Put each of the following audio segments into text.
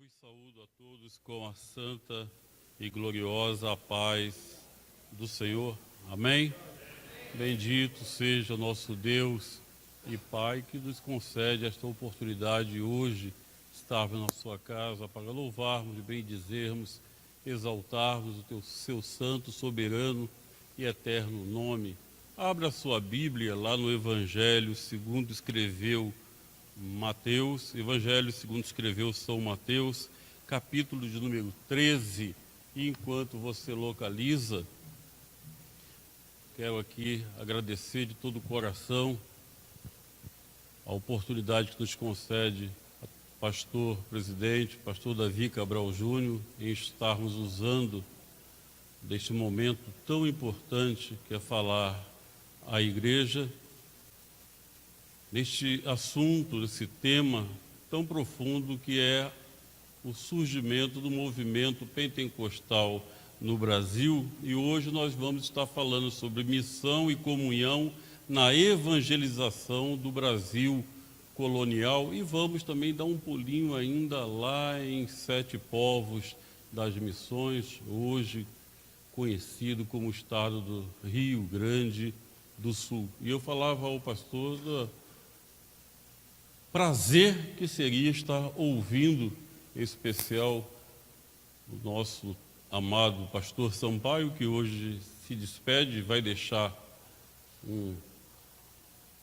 vos saúdo a todos com a santa e gloriosa paz do Senhor. Amém? Bendito seja o nosso Deus e Pai que nos concede esta oportunidade hoje, estarmos na sua casa para louvarmos, bendizermos, exaltarmos o seu santo, soberano e eterno nome. Abra a sua Bíblia lá no Evangelho segundo escreveu Mateus, Evangelho segundo escreveu São Mateus, capítulo de número 13. E enquanto você localiza, quero aqui agradecer de todo o coração a oportunidade que nos concede o pastor presidente, pastor Davi Cabral Júnior, em estarmos usando deste momento tão importante que é falar à igreja, neste assunto, nesse tema tão profundo que é o surgimento do movimento pentecostal no Brasil. E hoje nós vamos estar falando sobre missão e comunhão na evangelização do Brasil colonial, e vamos também dar um pulinho ainda lá em Sete Povos das Missões, hoje conhecido como o estado do Rio Grande do Sul. E eu falava ao pastor do prazer que seria estar ouvindo, em especial, o nosso amado pastor Sampaio, que hoje se despede e vai deixar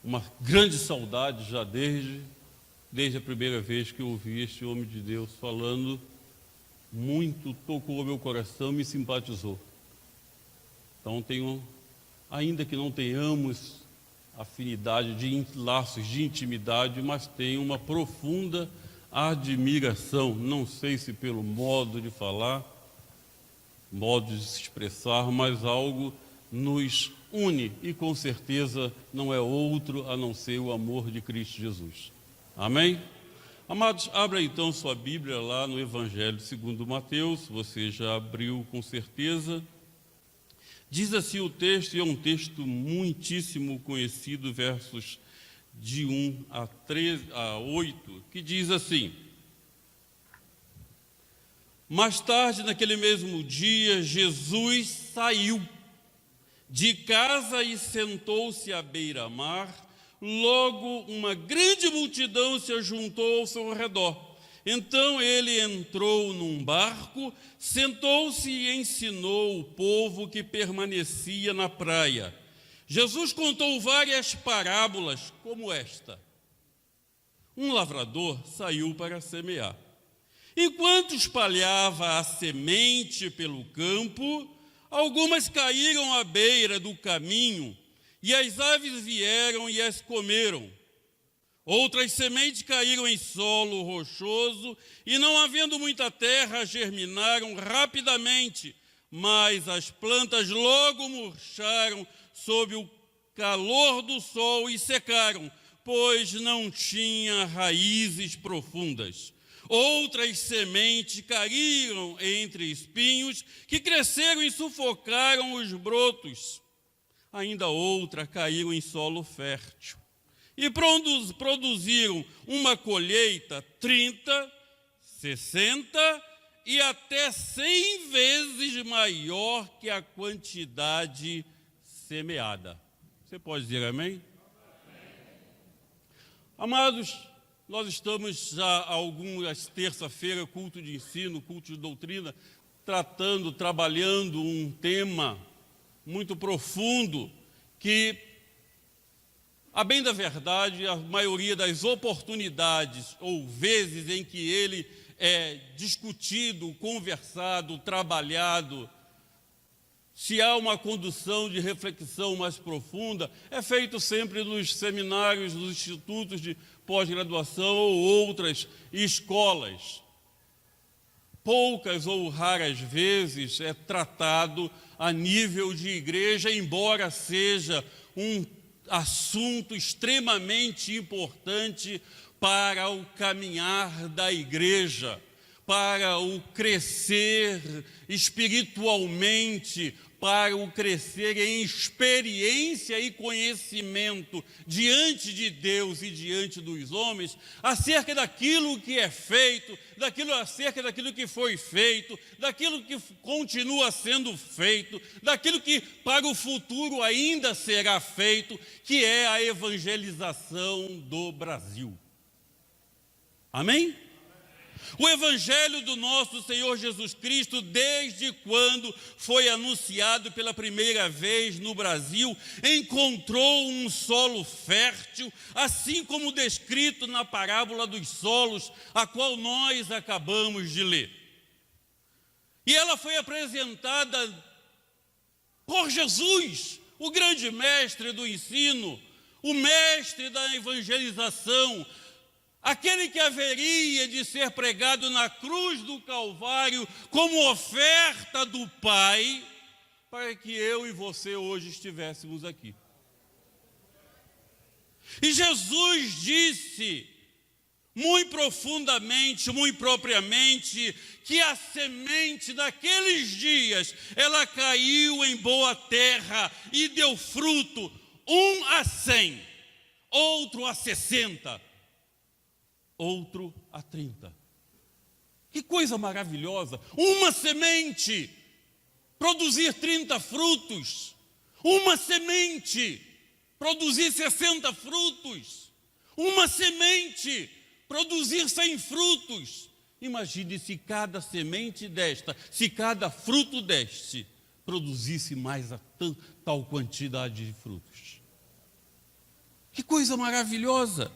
uma grande saudade já desde a primeira vez que eu ouvi este homem de Deus falando, muito tocou o meu coração, me simpatizou. Então ainda que não tenhamos afinidade de laços de intimidade, mas tenho uma profunda admiração, não sei se pelo modo de falar, modo de se expressar, mas algo nos une, e com certeza não é outro a não ser o amor de Cristo Jesus. Amém? Amados, abra então sua Bíblia lá no Evangelho segundo Mateus, você já abriu com certeza. Diz assim o texto, e é um texto muitíssimo conhecido, versos de 1 a 8, que diz assim: Mais tarde, naquele mesmo dia, Jesus saiu de casa e sentou-se à beira-mar. Logo, uma grande multidão se ajuntou ao seu redor. Então ele entrou num barco, sentou-se e ensinou o povo que permanecia na praia. Jesus contou várias parábolas como esta. Um lavrador saiu para semear. Enquanto espalhava a semente pelo campo, algumas caíram à beira do caminho, e as aves vieram e as comeram. Outras sementes caíram em solo rochoso e, não havendo muita terra, germinaram rapidamente, mas as plantas logo murcharam sob o calor do sol e secaram, pois não tinha raízes profundas. Outras sementes caíram entre espinhos que cresceram e sufocaram os brotos. Ainda outras caíram em solo fértil e produziram uma colheita 30, 60 e até 100 vezes maior que a quantidade semeada. Você pode dizer amém? Amados, nós estamos já há algumas terça-feira, culto de ensino, culto de doutrina, trabalhando um tema muito profundo que, a bem da verdade, a maioria das oportunidades ou vezes em que ele é discutido, conversado, trabalhado, se há uma condução de reflexão mais profunda, é feito sempre nos seminários, nos institutos de pós-graduação ou outras escolas. Poucas ou raras vezes é tratado a nível de igreja, embora seja um assunto extremamente importante para o caminhar da igreja, para o crescer espiritualmente, para o crescer em experiência e conhecimento diante de Deus e diante dos homens, acerca daquilo que é feito, acerca daquilo que foi feito, daquilo que continua sendo feito, daquilo que para o futuro ainda será feito, que é a evangelização do Brasil. Amém? O Evangelho do nosso Senhor Jesus Cristo, desde quando foi anunciado pela primeira vez no Brasil, encontrou um solo fértil, assim como descrito na parábola dos solos, a qual nós acabamos de ler. E ela foi apresentada por Jesus, o grande mestre do ensino, o mestre da evangelização, aquele que haveria de ser pregado na cruz do Calvário como oferta do Pai, para que eu e você hoje estivéssemos aqui. E Jesus disse, muito profundamente, muito propriamente, que a semente daqueles dias, ela caiu em boa terra e deu fruto, 1 a 100, outro a 60, outro a 30. Que coisa maravilhosa! Uma semente produzir 30 frutos, uma semente produzir 60 frutos, uma semente produzir 100 frutos. Imagine se cada semente desta, se cada fruto deste produzisse mais a tal quantidade de frutos. Que coisa maravilhosa!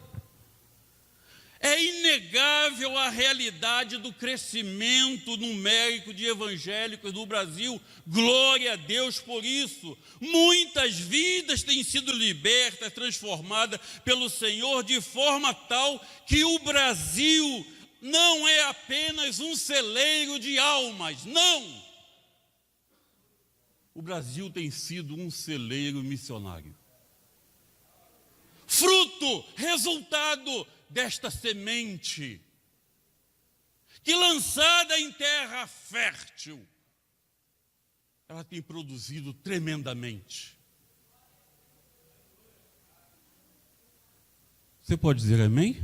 É inegável a realidade do crescimento numérico de evangélicos no Brasil. Glória a Deus por isso. Muitas vidas têm sido libertas, transformadas pelo Senhor, de forma tal que o Brasil não é apenas um celeiro de almas, não. O Brasil tem sido um celeiro missionário. Fruto, resultado desta semente, que lançada em terra fértil, ela tem produzido tremendamente. Você pode dizer amém?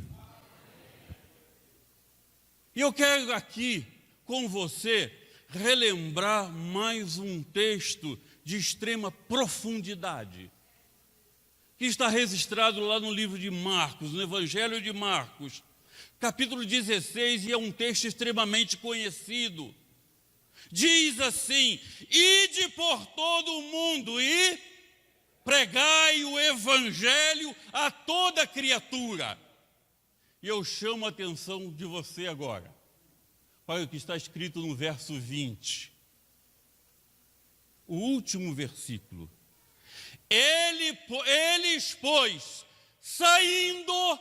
E eu quero aqui com você relembrar mais um texto de extrema profundidade, que está registrado lá no livro de Marcos, no Evangelho de Marcos, capítulo 16, e é um texto extremamente conhecido. Diz assim: ide por todo o mundo e pregai o Evangelho a toda criatura. E eu chamo a atenção de você agora para o que está escrito no verso 20, o último versículo. Eles, pois, saindo,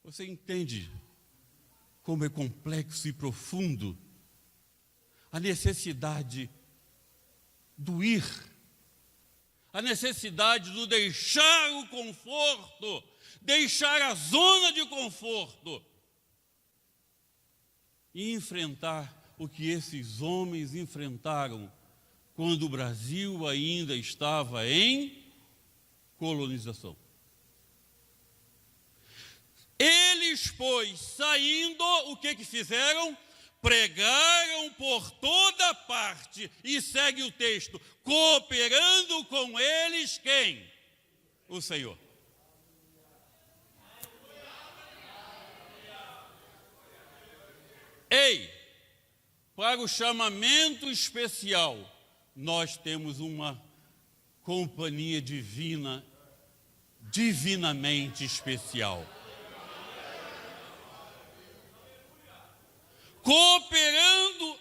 você entende como é complexo e profundo a necessidade do ir, a necessidade do deixar o conforto, deixar a zona de conforto, e enfrentar o que esses homens enfrentaram quando o Brasil ainda estava em colonização. Eles, pois, saindo, o que fizeram? Pregaram por toda parte, e segue o texto, cooperando com eles quem? O Senhor. Ei, para o chamamento especial, nós temos uma companhia divina, divinamente especial. Cooperando,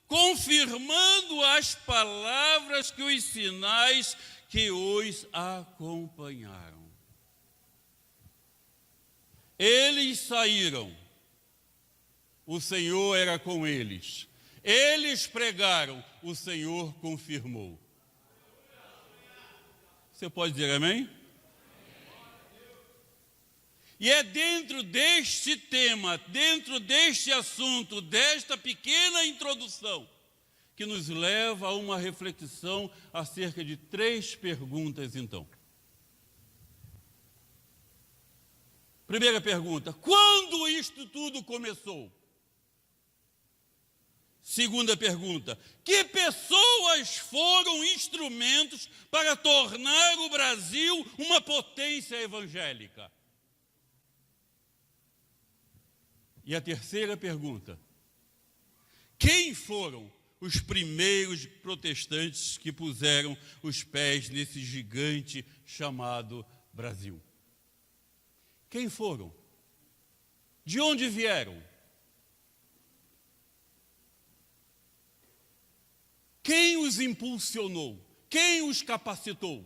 confirmando as palavras que os sinais que os acompanharam. Eles saíram. O Senhor era com eles. Eles pregaram, o Senhor confirmou. Você pode dizer amém? E é dentro deste tema, dentro deste assunto, desta pequena introdução, que nos leva a uma reflexão acerca de 3 perguntas, então. Primeira pergunta: quando isto tudo começou? Segunda pergunta: que pessoas foram instrumentos para tornar o Brasil uma potência evangélica? E a terceira pergunta: quem foram os primeiros protestantes que puseram os pés nesse gigante chamado Brasil? Quem foram? De onde vieram? Quem os impulsionou? Quem os capacitou?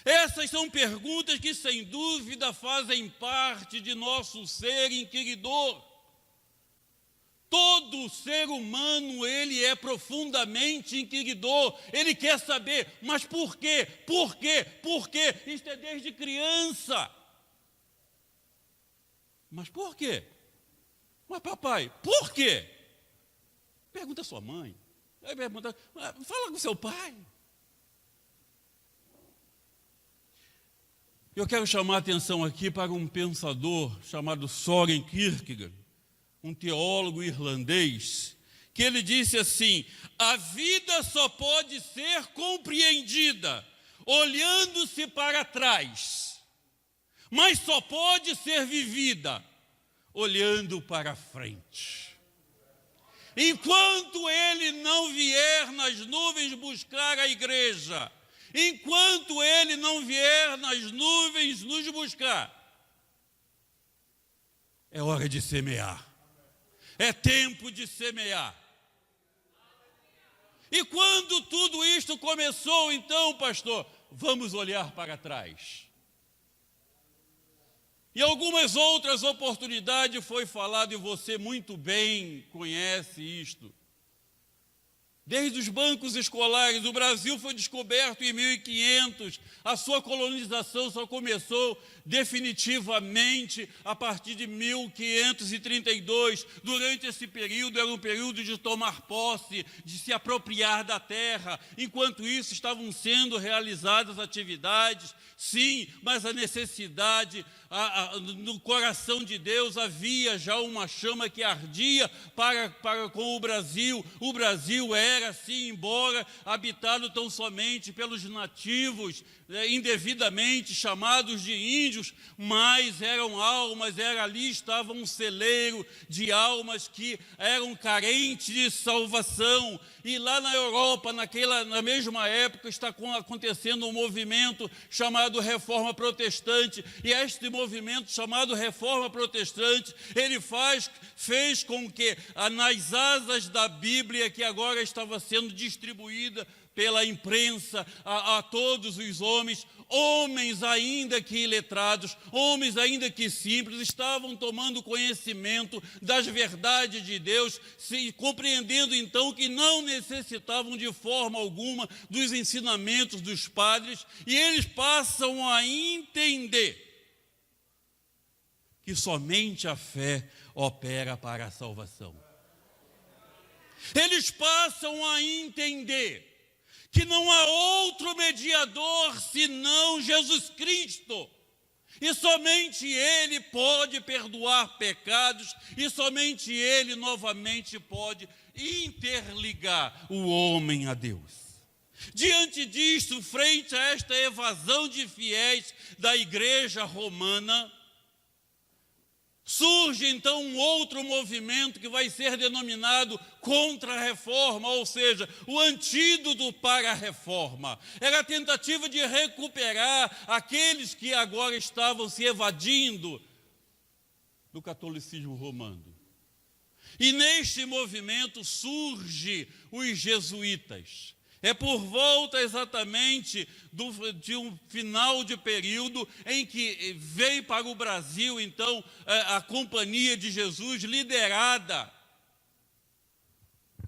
Essas são perguntas que, sem dúvida, fazem parte de nosso ser inquiridor. Todo ser humano, ele é profundamente inquiridor. Ele quer saber, mas por quê? Por quê? Por quê? Isso é desde criança. Mas por quê? Mas papai, por quê? Pergunta a sua mãe. Fala com seu pai. Eu quero chamar a atenção aqui para um pensador chamado Søren Kierkegaard, um teólogo irlandês, que ele disse assim: a vida só pode ser compreendida olhando-se para trás, mas só pode ser vivida olhando para frente. Enquanto ele não vier nas nuvens buscar a igreja, enquanto ele não vier nas nuvens nos buscar, é hora de semear. É tempo de semear. E quando tudo isto começou, então, pastor, vamos olhar para trás. E algumas outras oportunidades foi falado, e você muito bem conhece isto. Desde os bancos escolares, o Brasil foi descoberto em 1500, a sua colonização só começou definitivamente a partir de 1532. Durante esse período, era um período de tomar posse, de se apropriar da terra. Enquanto isso, estavam sendo realizadas atividades, sim, mas a necessidade, no coração de Deus havia já uma chama que ardia para com o Brasil. O Brasil era, sim, embora habitado tão somente pelos nativos, indevidamente chamados de índios, mas eram almas, ali estava um celeiro de almas que eram carentes de salvação. E lá na Europa, na mesma época, está acontecendo um movimento chamado Reforma Protestante, e este movimento chamado Reforma Protestante, ele fez com que nas asas da Bíblia, que agora estava sendo distribuída pela imprensa a todos os homens ainda que iletrados, homens ainda que simples, estavam tomando conhecimento das verdades de Deus, compreendendo então que não necessitavam de forma alguma dos ensinamentos dos padres, e eles passam a entender que somente a fé opera para a salvação. Eles passam a entender que não há outro mediador senão Jesus Cristo, e somente Ele pode perdoar pecados, e somente Ele novamente pode interligar o homem a Deus. Diante disto, frente a esta evasão de fiéis da igreja romana, surge então um outro movimento que vai ser denominado Contra-Reforma, ou seja, o antídoto para a reforma. Era a tentativa de recuperar aqueles que agora estavam se evadindo do catolicismo romano. E neste movimento surge os jesuítas. É por volta exatamente de um final de período em que veio para o Brasil, então, a Companhia de Jesus, liderada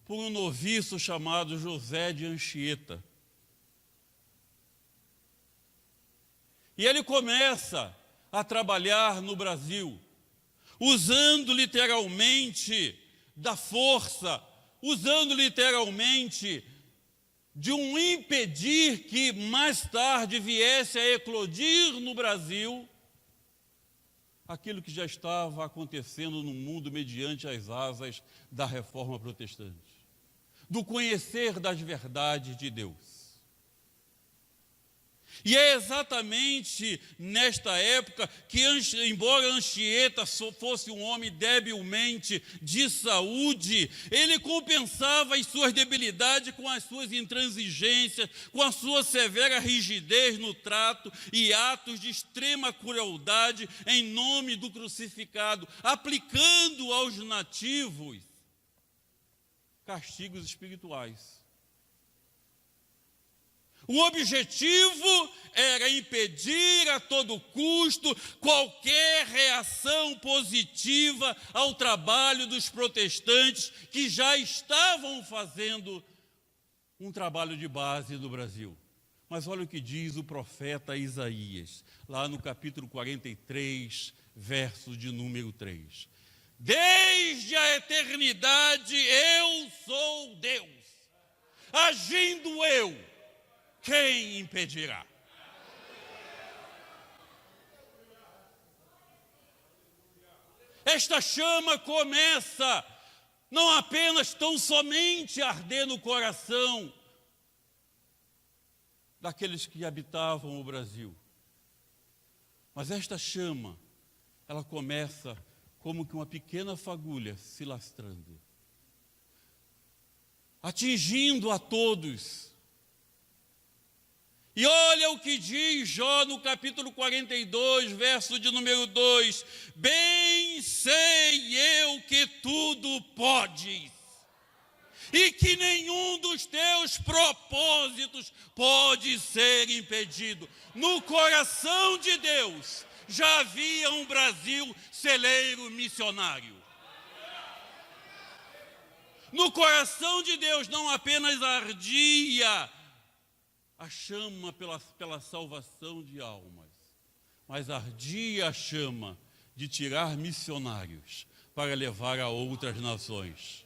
por um noviço chamado José de Anchieta. E ele começa a trabalhar no Brasil, usando literalmente da força, usando literalmente de um impedir que mais tarde viesse a eclodir no Brasil aquilo que já estava acontecendo no mundo mediante as asas da reforma protestante, do conhecer das verdades de Deus. E é exatamente nesta época que, embora Anchieta fosse um homem debilmente de saúde, ele compensava as suas debilidades com as suas intransigências, com a sua severa rigidez no trato e atos de extrema crueldade em nome do crucificado, aplicando aos nativos castigos espirituais. O objetivo era impedir a todo custo qualquer reação positiva ao trabalho dos protestantes que já estavam fazendo um trabalho de base no Brasil. Mas olha o que diz o profeta Isaías, lá no capítulo 43, verso de número 3. Desde a eternidade eu sou Deus, agindo eu, quem impedirá? Esta chama começa não apenas tão somente a arder no coração daqueles que habitavam o Brasil, mas esta chama, ela começa como que uma pequena fagulha se lastrando, atingindo a todos. E olha o que diz Jó no capítulo 42, verso de número 2. Bem sei eu que tudo podes, e que nenhum dos teus propósitos pode ser impedido. No coração de Deus já havia um Brasil celeiro missionário. No coração de Deus não apenas ardia a chama pela salvação de almas, mas ardia a chama de tirar missionários para levar a outras nações.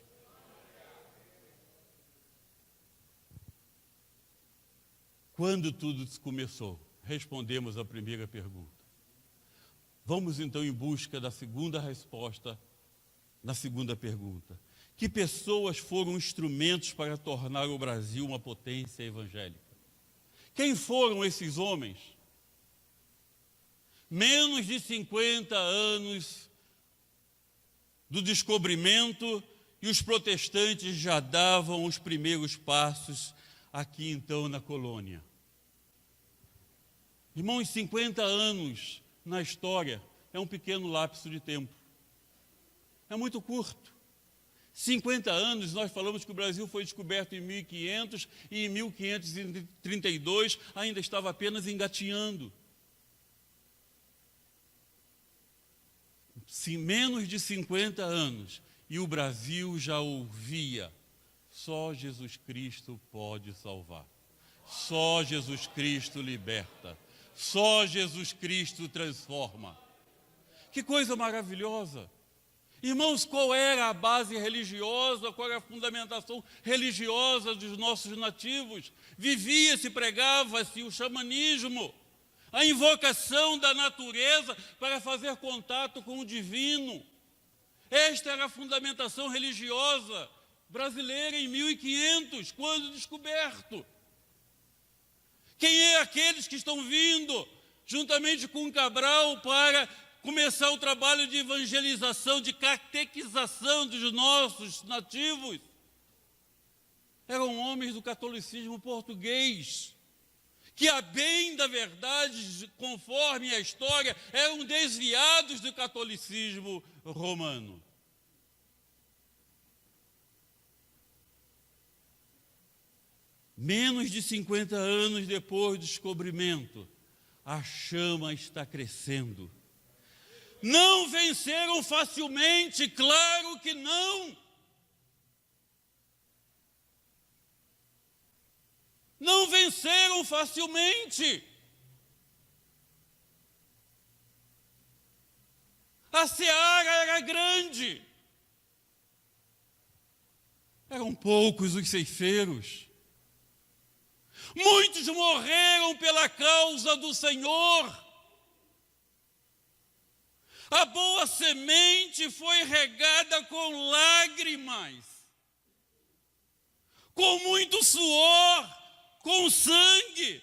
Quando tudo começou? Respondemos a primeira pergunta. Vamos então em busca da segunda resposta, na segunda pergunta. Que pessoas foram instrumentos para tornar o Brasil uma potência evangélica? Quem foram esses homens? Menos de 50 anos do descobrimento e os protestantes já davam os primeiros passos aqui então na colônia. Irmãos, 50 anos na história é um pequeno lapso de tempo. É muito curto. 50 anos, nós falamos que o Brasil foi descoberto em 1500 e em 1532 ainda estava apenas engatinhando. Menos de 50 anos e o Brasil já ouvia: só Jesus Cristo pode salvar, só Jesus Cristo liberta, só Jesus Cristo transforma. Que coisa maravilhosa! Irmãos, qual era a base religiosa, qual era a fundamentação religiosa dos nossos nativos? Vivia-se, pregava-se o xamanismo, a invocação da natureza para fazer contato com o divino. Esta era a fundamentação religiosa brasileira em 1500, quando descoberto. Quem é aqueles que estão vindo, juntamente com Cabral, para começar o trabalho de evangelização, de catequização dos nossos nativos? Eram homens do catolicismo português, que, a bem da verdade, conforme a história, eram desviados do catolicismo romano. Menos de 50 anos depois do descobrimento, a chama está crescendo. Não venceram facilmente, claro que não. Não venceram facilmente. A seara era grande. Eram poucos os ceifeiros. Muitos morreram pela causa do Senhor. A boa semente foi regada com lágrimas, com muito suor, com sangue.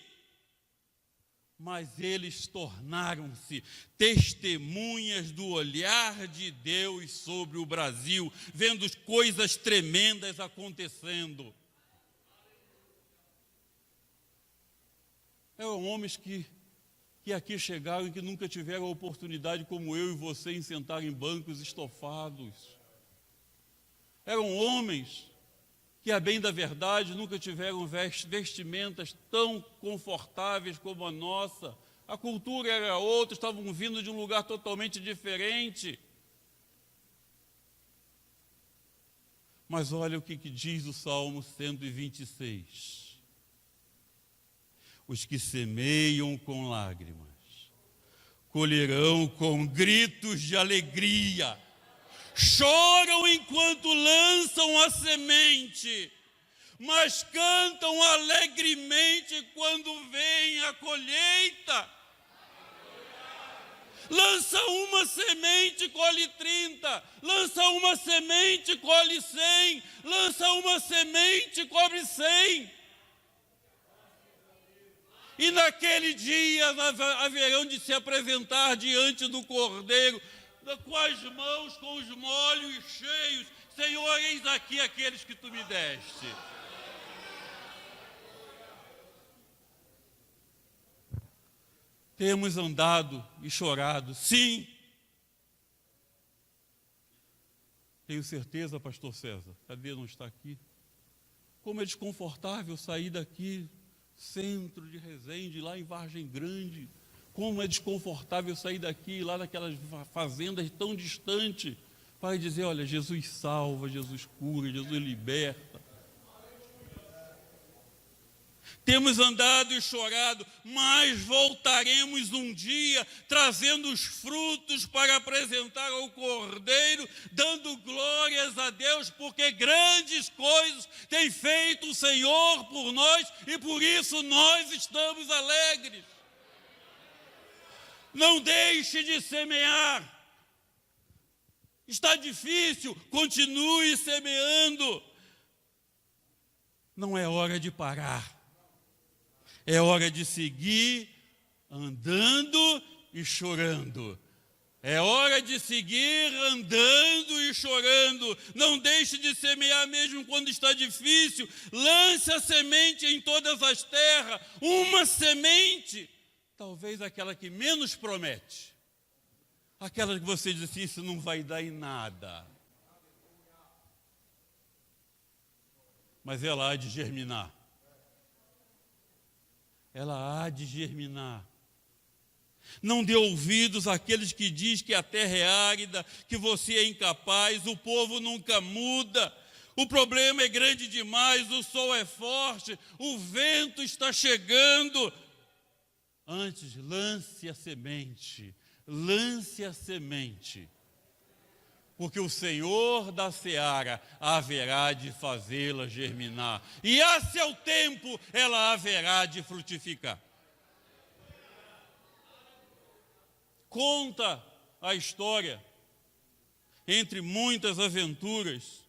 Mas eles tornaram-se testemunhas do olhar de Deus sobre o Brasil, vendo coisas tremendas acontecendo. Eram homens que aqui chegaram e que nunca tiveram a oportunidade, como eu e você, em sentar em bancos estofados. Eram homens que, a bem da verdade, nunca tiveram vestimentas tão confortáveis como a nossa. A cultura era outra, estavam vindo de um lugar totalmente diferente. Mas olha o que diz o Salmo 126. Os que semeiam com lágrimas, colherão com gritos de alegria. Choram enquanto lançam a semente, mas cantam alegremente quando vem a colheita. Lança uma semente, colhe 30. Lança uma semente, colhe 100. Lança uma semente, colhe 100. E naquele dia haverão de se apresentar diante do Cordeiro, com as mãos, com os molhos cheios. Senhor, eis aqui aqueles que tu me deste. Temos andado e chorado, sim. Tenho certeza, pastor César, cadê? Não está aqui? Como é desconfortável sair daqui, centro de Resende, lá em Vargem Grande. Como é desconfortável sair daqui, lá naquelas fazendas tão distantes, para dizer, olha, Jesus salva, Jesus cura, Jesus liberta. Temos andado e chorado, mas voltaremos um dia, trazendo os frutos para apresentar ao Cordeiro, dando glórias a Deus, porque grandes coisas tem feito o Senhor por nós, e por isso nós estamos alegres. Não deixe de semear. Está difícil, continue semeando. Não é hora de parar. É hora de seguir andando e chorando. É hora de seguir andando e chorando. Não deixe de semear mesmo quando está difícil. Lance a semente em todas as terras. Uma semente, talvez aquela que menos promete. Aquela que você diz assim, isso não vai dar em nada. Mas ela há de germinar. Ela há de germinar. Não dê ouvidos àqueles que dizem que a terra é árida, que você é incapaz, o povo nunca muda, o problema é grande demais, o sol é forte, o vento está chegando. Antes, lance a semente, porque o Senhor da seara haverá de fazê-la germinar, e a seu tempo ela haverá de frutificar. Conta a história, entre muitas aventuras,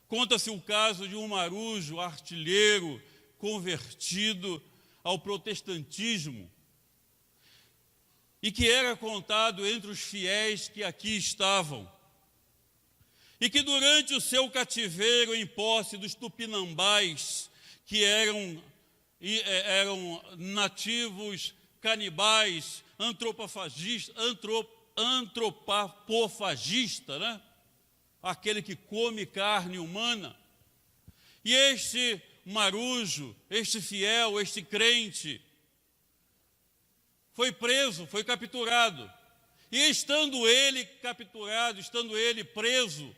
conta-se o caso de um marujo artilheiro convertido ao protestantismo, e que era contado entre os fiéis que aqui estavam, e que durante o seu cativeiro em posse dos tupinambás, que eram nativos canibais, antropofagista, né? Aquele que come carne humana. E este marujo, este fiel, este crente, foi preso, foi capturado. E estando ele capturado, estando ele preso,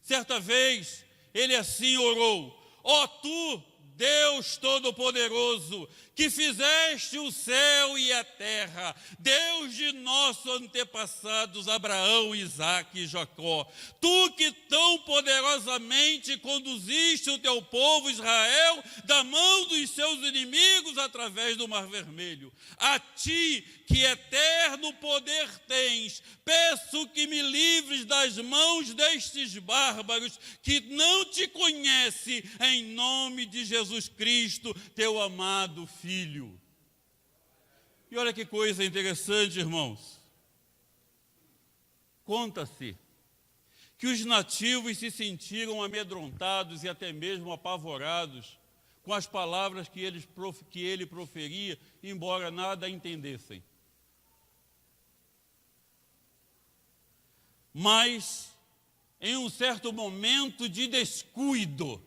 certa vez ele assim orou: ó tu, Deus Todo-Poderoso, que fizeste o céu e a terra, Deus de nossos antepassados, Abraão, Isaque e Jacó, tu que tão poderosamente conduziste o teu povo Israel da mão dos seus inimigos através do Mar Vermelho, a ti que eterno poder tens, peço que me livres das mãos destes bárbaros que não te conhecem, em nome de Jesus Cristo, teu amado Filho. E olha que coisa interessante, irmãos. Conta-se que os nativos se sentiram amedrontados e até mesmo apavorados com as palavras que ele proferia, embora nada entendessem. Mas, em um certo momento de descuido,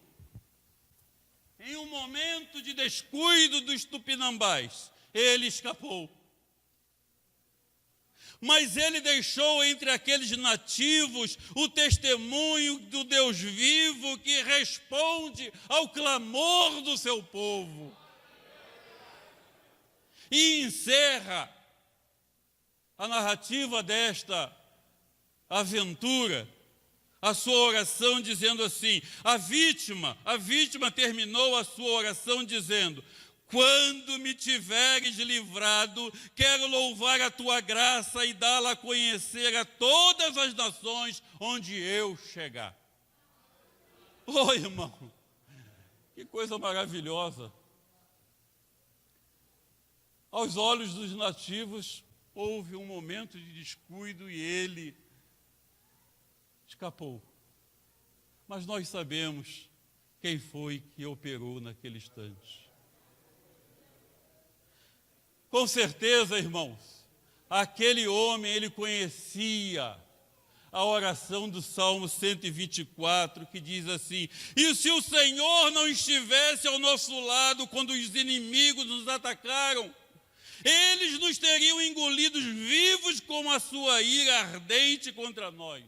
dos tupinambás, ele escapou. Mas ele deixou entre aqueles nativos o testemunho do Deus vivo que responde ao clamor do seu povo. E encerra a narrativa desta aventura, a sua oração dizendo assim, a vítima terminou a sua oração dizendo, quando me tiveres livrado, quero louvar a tua graça e dá-la a conhecer a todas as nações onde eu chegar. Oh, irmão, que coisa maravilhosa. Aos olhos dos nativos, houve um momento de descuido e ele escapou. Mas nós sabemos quem foi que operou naquele instante. Com certeza, irmãos, aquele homem, ele conhecia a oração do Salmo 124, que diz assim, e se o Senhor não estivesse ao nosso lado quando os inimigos nos atacaram, eles nos teriam engolidos vivos com a sua ira ardente contra nós.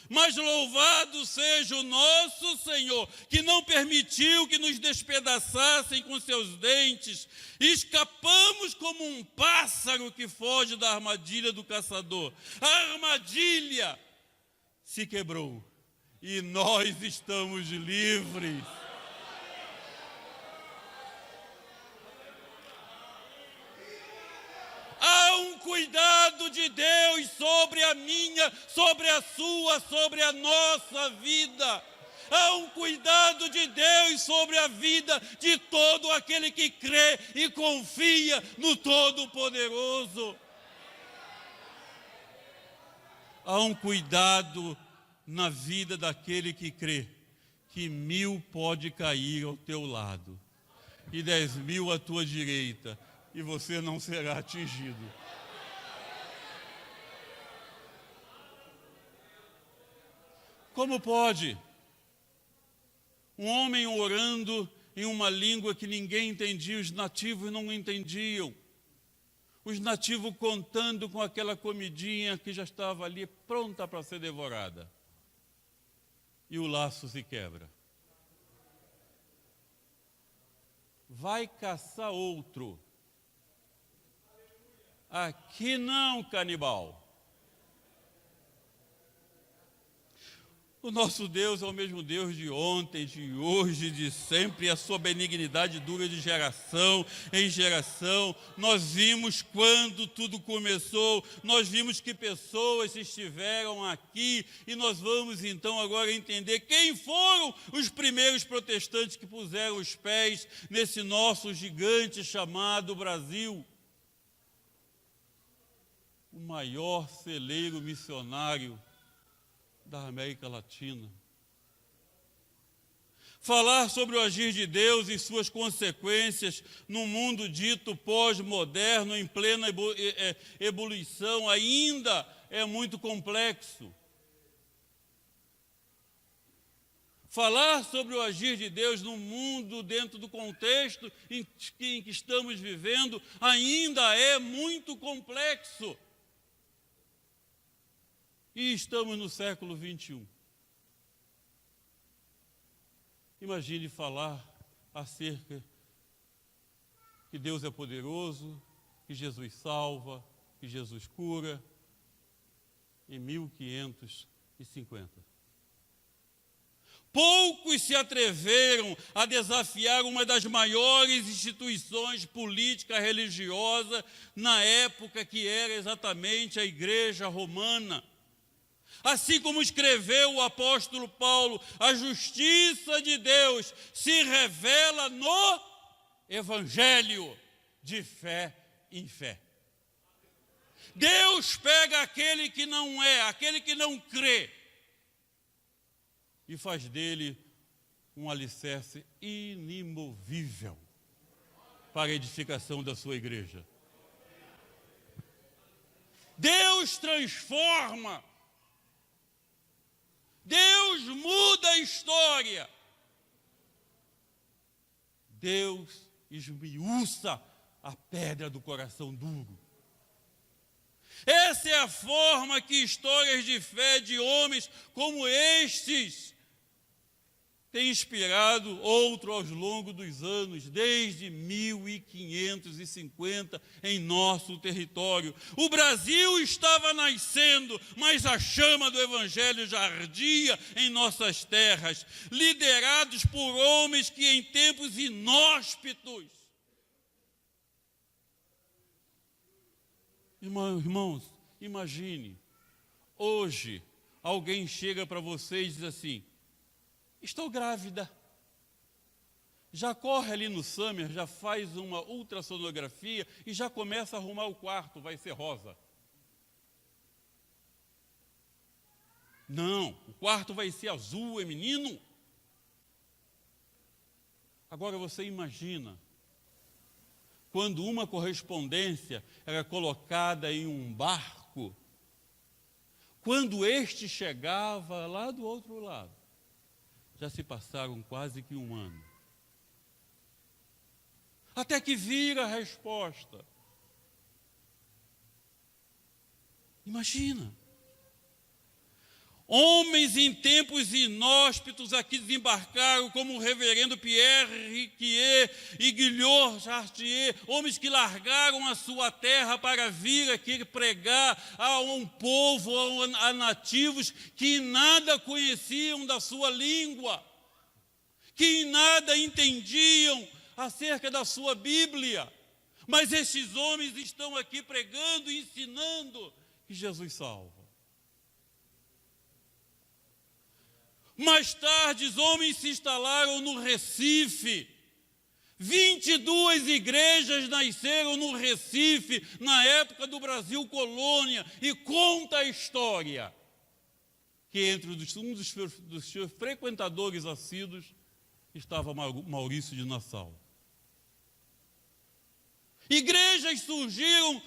Mas louvado seja o nosso Senhor, que não permitiu que nos despedaçassem com seus dentes. Escapamos como um pássaro que foge da armadilha do caçador. A armadilha se quebrou e nós estamos livres. Há um cuidado de Deus sobre a minha, sobre a sua, sobre a nossa vida. Há um cuidado de Deus sobre a vida de todo aquele que crê e confia no Todo-Poderoso. Há um cuidado na vida daquele que crê que 1000 pode cair ao teu lado e 10.000 à tua direita, e você não será atingido. Como pode um homem orando em uma língua que ninguém entendia, os nativos não entendiam, os nativos contando com aquela comidinha que já estava ali pronta para ser devorada, e o laço se quebra? Vai caçar outro. Aqui não, canibal. O nosso Deus é o mesmo Deus de ontem, de hoje, de sempre, e a sua benignidade dura de geração em geração. Nós vimos quando tudo começou, nós vimos que pessoas estiveram aqui, e nós vamos então agora entender quem foram os primeiros protestantes que puseram os pés nesse nosso gigante chamado Brasil. O maior celeiro missionário da América Latina. Falar sobre o agir de Deus e suas consequências num mundo dito pós-moderno, em plena ebulição, ainda é muito complexo. Falar sobre o agir de Deus no mundo, dentro do contexto em que estamos vivendo, ainda é muito complexo. E estamos no século 21. Imagine falar acerca que Deus é poderoso, que Jesus salva, que Jesus cura, em 1550. Poucos se atreveram a desafiar uma das maiores instituições políticas religiosas na época, que era exatamente a Igreja Romana. Assim como escreveu o apóstolo Paulo, a justiça de Deus se revela no Evangelho, de fé em fé. Deus pega aquele que não é, aquele que não crê, e faz dele um alicerce inimovível para a edificação da sua igreja. Deus transforma, Deus muda a história, Deus esmiuça a pedra do coração duro. Essa é a forma que histórias de fé de homens como estes têm inspirado outro ao longo dos anos, desde 1550, em nosso território. O Brasil estava nascendo, mas a chama do Evangelho já ardia em nossas terras, liderados por homens que em tempos inóspitos, irmãos, imagine, hoje alguém chega para você e diz assim: estou grávida. Já corre ali no Summer, já faz uma ultrassonografia e já começa a arrumar o quarto, vai ser rosa. Não, o quarto vai ser azul, é menino. Agora você imagina, quando uma correspondência era colocada em um barco, quando este chegava lá do outro lado, já se passaram quase que um ano. Até que vira a resposta. Imagina. Homens em tempos inóspitos aqui desembarcaram, como o reverendo Pierre Riquier e Guilhot Chartier, homens que largaram a sua terra para vir aqui pregar a um povo, a nativos que nada conheciam da sua língua, que em nada entendiam acerca da sua Bíblia. Mas esses homens estão aqui pregando e ensinando que Jesus salva. Mais tarde, os homens se instalaram no Recife. 22 igrejas nasceram no Recife, na época do Brasil colônia, e conta a história que entre um dos seus frequentadores assíduos estava Maurício de Nassau. Igrejas surgiram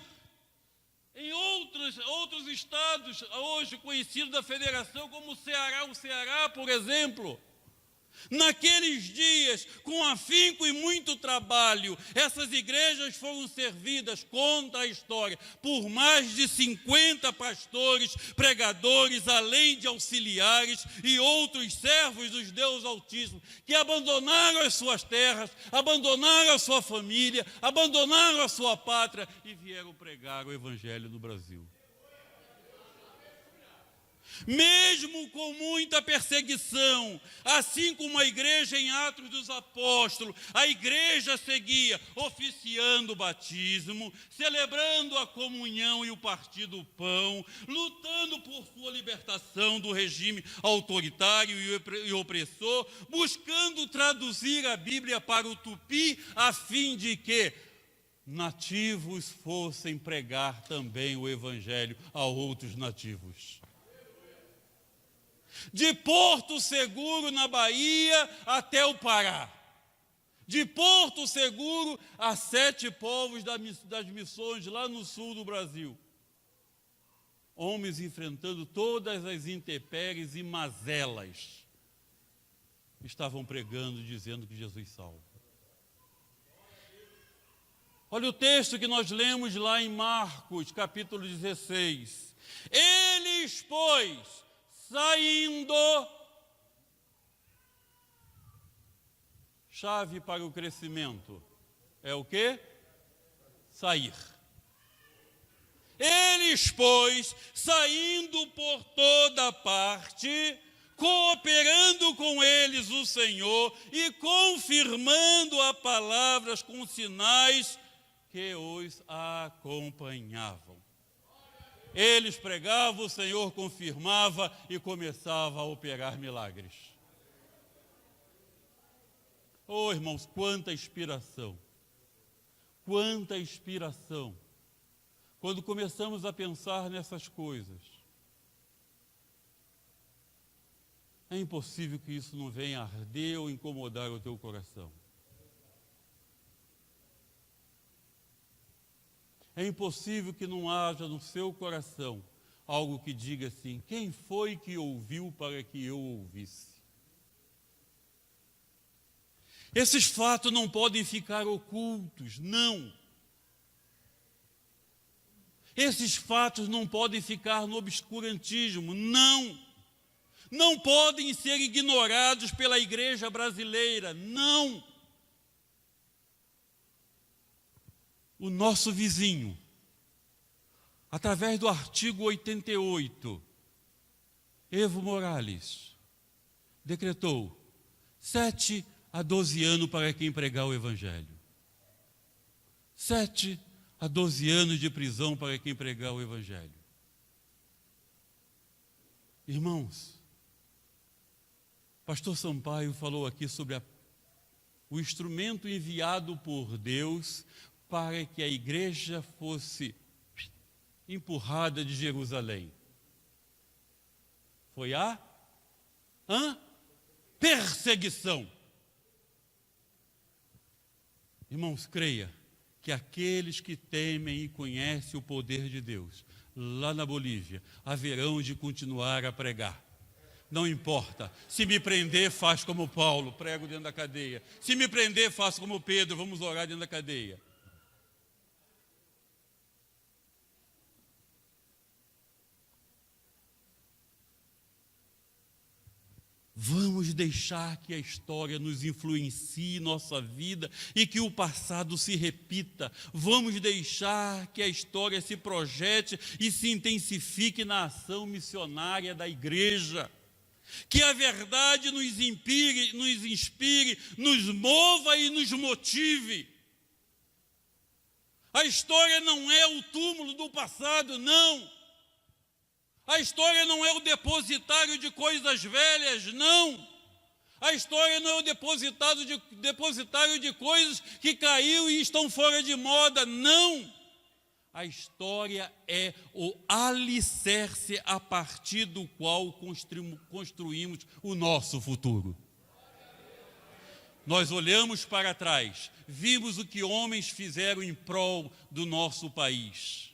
em outros estados, hoje conhecidos da federação, como o Ceará, por exemplo. Naqueles dias, com afinco e muito trabalho, essas igrejas foram servidas, conta a história, por mais de 50 pastores, pregadores, além de auxiliares e outros servos dos Deus Altíssimo, que abandonaram as suas terras, abandonaram a sua família, abandonaram a sua pátria e vieram pregar o Evangelho no Brasil. Mesmo com muita perseguição, assim como a igreja em Atos dos Apóstolos, a igreja seguia oficiando o batismo, celebrando a comunhão e o partir do pão, lutando por sua libertação do regime autoritário e opressor, buscando traduzir a Bíblia para o tupi, a fim de que nativos fossem pregar também o Evangelho a outros nativos. De Porto Seguro, na Bahia, até o Pará. De Porto Seguro a 7 povos das missões lá no sul do Brasil. Homens enfrentando todas as intempéries e mazelas, estavam pregando, dizendo que Jesus salva. Olha o texto que nós lemos lá em Marcos, capítulo 16. Eles, pois, saindo, chave para o crescimento é o quê? Sair. Eles, pois, saindo por toda parte, cooperando com eles o Senhor e confirmando a palavras com sinais que os acompanhavam. Eles pregavam, o Senhor confirmava e começava a operar milagres. Oh, irmãos, quanta inspiração! Quanta inspiração! Quando começamos a pensar nessas coisas, é impossível que isso não venha arder ou incomodar o teu coração. É impossível que não haja no seu coração algo que diga assim: quem foi que ouviu para que eu ouvisse? Esses fatos não podem ficar ocultos, não. Esses fatos não podem ficar no obscurantismo, não. Não podem ser ignorados pela igreja brasileira, não. O nosso vizinho, através do artigo 88, Evo Morales, decretou 7 a 12 anos para quem pregar o Evangelho. 7 a 12 anos de prisão para quem pregar o Evangelho. Irmãos, pastor Sampaio falou aqui sobre o instrumento enviado por Deus para que a igreja fosse empurrada de Jerusalém. Foi a perseguição. Irmãos, creia que aqueles que temem e conhecem o poder de Deus, lá na Bolívia, haverão de continuar a pregar. Não importa, se me prender, faz como Paulo, prego dentro da cadeia. Se me prender, faço como Pedro, vamos orar dentro da cadeia. Vamos deixar que a história nos influencie nossa vida e que o passado se repita. Vamos deixar que a história se projete e se intensifique na ação missionária da igreja. Que a verdade nos inspire, nos mova e nos motive. A história não é o túmulo do passado, não. A história não é o depositário de coisas velhas, não. A história não é o depositário de coisas que caiu e estão fora de moda, não. A história é o alicerce a partir do qual construímos o nosso futuro. Nós olhamos para trás, vimos o que homens fizeram em prol do nosso país,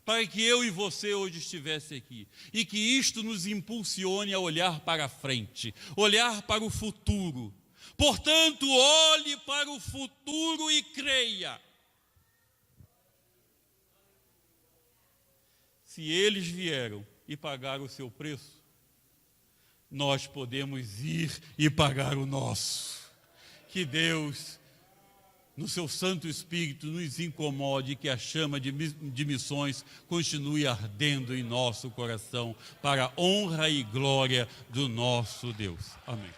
para que eu e você hoje estivesse aqui, e que isto nos impulsione a olhar para frente, olhar para o futuro. Portanto, olhe para o futuro e creia. Se eles vieram e pagaram o seu preço, nós podemos ir e pagar o nosso. Que Deus, no seu Santo Espírito, nos incomode e que a chama de missões continue ardendo em nosso coração para a honra e glória do nosso Deus. Amém.